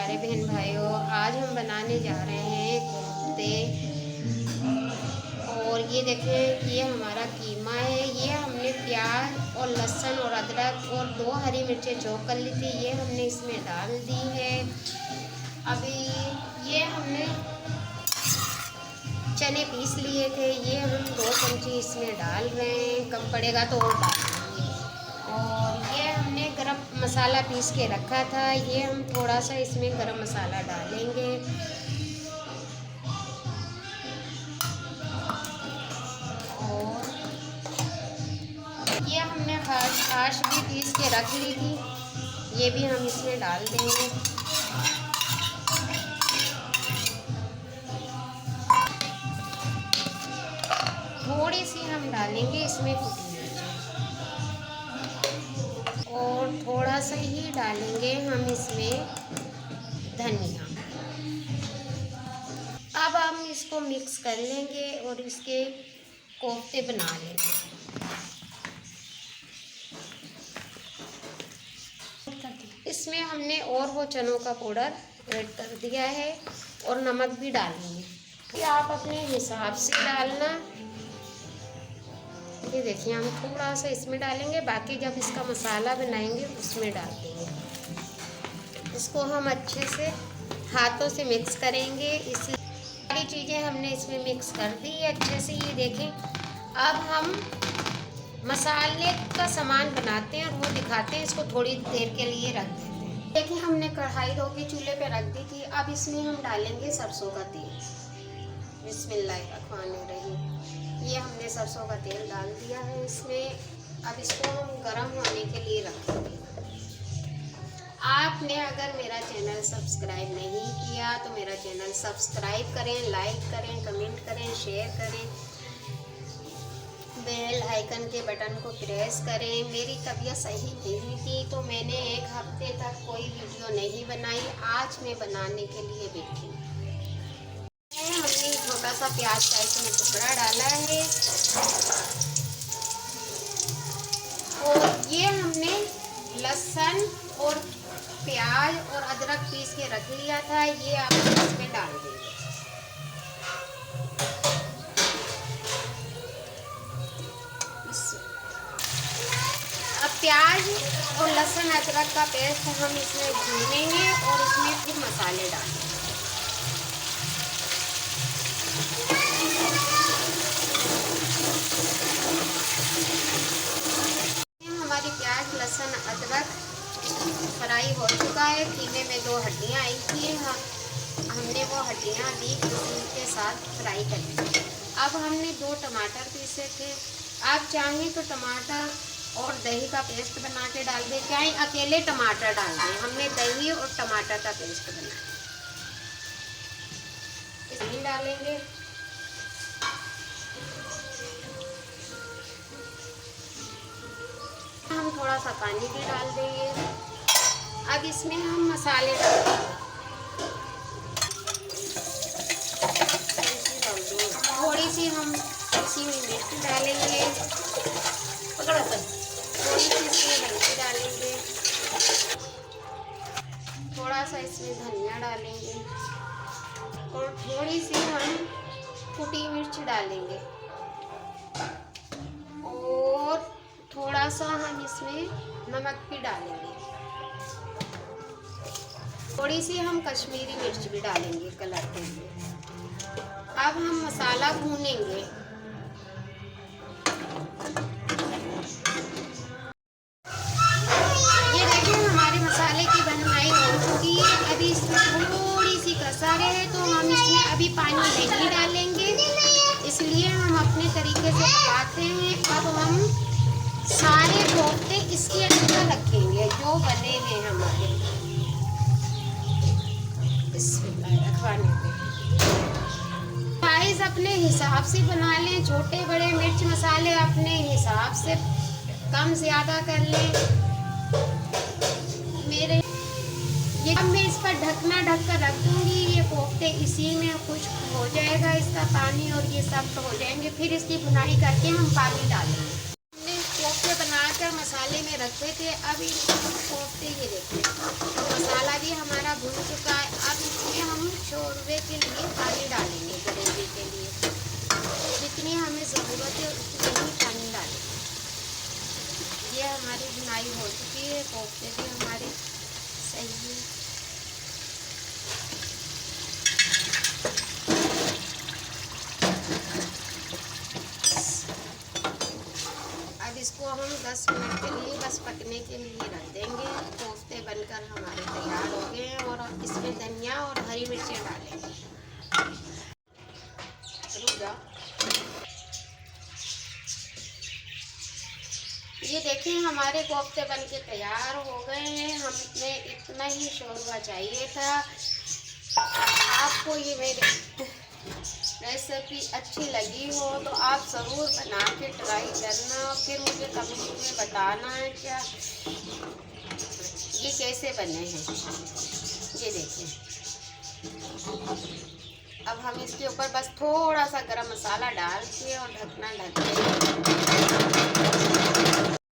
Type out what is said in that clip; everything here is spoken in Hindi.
प्यारे बहन भाइयों, आज हम बनाने जा रहे हैं कोफ्ते। और ये देखें, ये हमारा कीमा है। ये हमने प्याज और लहसुन और अदरक और 2 हरी मिर्चें चॉप कर ली थी, ये हमने इसमें डाल दी है। अभी ये हमने चने पीस लिए थे, ये हम 2 चमची इसमें डाल रहे हैं। कम पड़ेगा तो और डाल देंगे। और ये हमने गरम मसाला पीस के रखा था, ये हम थोड़ा सा इसमें गरम मसाला डालेंगे। और ये हमने छाछ भी पीस के रख ली थी, ये भी हम इसमें डाल देंगे। थोड़ी सी हम डालेंगे इसमें कुटी मिर्च, और थोड़ा सा ही डालेंगे हम इसमें धनिया। अब हम इसको मिक्स कर लेंगे और इसके कोफ्ते बना लेंगे। इसमें हमने और वो चनों का पाउडर ऐड कर दिया है और नमक भी डालेंगे, ये आप अपने हिसाब से डालना। ये देखिए, हम थोड़ा सा इसमें डालेंगे, बाकी जब इसका मसाला बनाएंगे उसमें डाल देंगे। इसको हम अच्छे से हाथों से मिक्स करेंगे। इस सारी चीज़ें हमने इसमें मिक्स कर दी है अच्छे से। ये देखें, अब हम मसाले का सामान बनाते हैं और वो दिखाते हैं। इसको थोड़ी देर के लिए रख देते हैं। देखिए, हमने कढ़ाई धो के चूल्हे पे रख दी थी। अब इसमें हम डालेंगे सरसों का तेल। बिस्मिल्लाहिर्रहमानिर्रहीम। ये हमने सरसों का तेल डाल दिया है इसमें। अब इसको हम गरम होने के लिए रखेंगे। आपने अगर मेरा चैनल सब्सक्राइब नहीं किया तो मेरा चैनल सब्सक्राइब करें, लाइक करें, कमेंट करें, शेयर करें, बेल आइकन के बटन को प्रेस करें। मेरी तबीयत सही नहीं थी तो मैंने 1 हफ्ते तक कोई वीडियो नहीं बनाई। आज मैं बनाने के लिए बैठी। हमने छोटा सा प्याज का इसमें टुकड़ा डाला है, और ये हमने लहसुन और प्याज और अदरक पीस के रख लिया था, ये आप इसमें डाल देंगे। अब प्याज और लहसुन अदरक का पेस्ट हम इसमें भूनेंगे और इसमें फिर मसाले डालेंगे। हमारी प्याज लहसुन अदरक फ्राई हो चुका है। कीमे में 2 हड्डियाँ आई थी, हमने वो हड्डियाँ दी, उनके साथ फ्राई कर दी। अब हमने 2 टमाटर पीसे थे। आप चाहें तो टमाटर और दही का पेस्ट बना के डाल दें, चाहे अकेले टमाटर डाल दें। हमने दही और टमाटर का पेस्ट बनाया। इसमें डालेंगे हम थोड़ा सा पानी भी डाल देंगे। अब इसमें हम मसाले डालेंगे। थोड़ी सी हम इसी में मिर्च डालेंगे, थोड़ी सी इसमें हल्दी डालेंगे, थोड़ा सा इसमें धनिया डालेंगे, और थोड़ी सी हम कुटी मिर्च डालेंगे, और थोड़ा सा हम इसमें नमक भी डालेंगे। थोड़ी सी हम कश्मीरी मिर्च भी डालेंगे कलर के लिए। अब हम मसाला भूनेंगे। ये देखिए, हमारे मसाले की बनवाई हो चुकी है। अभी इसमें थोड़ी सी कसर है तो हम इसमें अभी पानी नहीं डालेंगे, इसलिए हम अपने तरीके से पकाते हैं। अब हम सारे कोफ्ते इसके अंदर रखेंगे जो बने हुए हमारे। साइज अपने हिसाब से बना लें, छोटे बड़े मिर्च मसाले अपने हिसाब से कम ज़्यादा कर लें। अब मैं इस पर ढकना ढक कर रख दूँगी। ये कोफ्ते इसी में खुश्क हो जाएगा, इसका पानी, और ये सख्त हो जाएंगे। फिर इसकी भुनाई करके हम पानी डालेंगे। हमने कोफ्ते बनाकर मसाले में रखे थे। अब इन कोफ्ते ये देखिए, मसाला भी हमारा भून चुका मसाले हमारे तैयार हो गए हैं और इसमें धनिया और हरी मिर्चें डालेंगे। रुक जाओ। ये देखिए हमारे कोफ्ते बन के तैयार हो गए हैं। हमें इतना ही शोरबा चाहिए था। आपको ये मेरी रेसिपी अच्छी लगी हो तो आप ज़रूर बना के ट्राई करना, फिर मुझे कमेंट में बताना है क्या ये कैसे बने हैं। ये देखिए, अब हम इसके ऊपर बस थोड़ा सा गरम मसाला डाल के और ढकना ढक देंगे।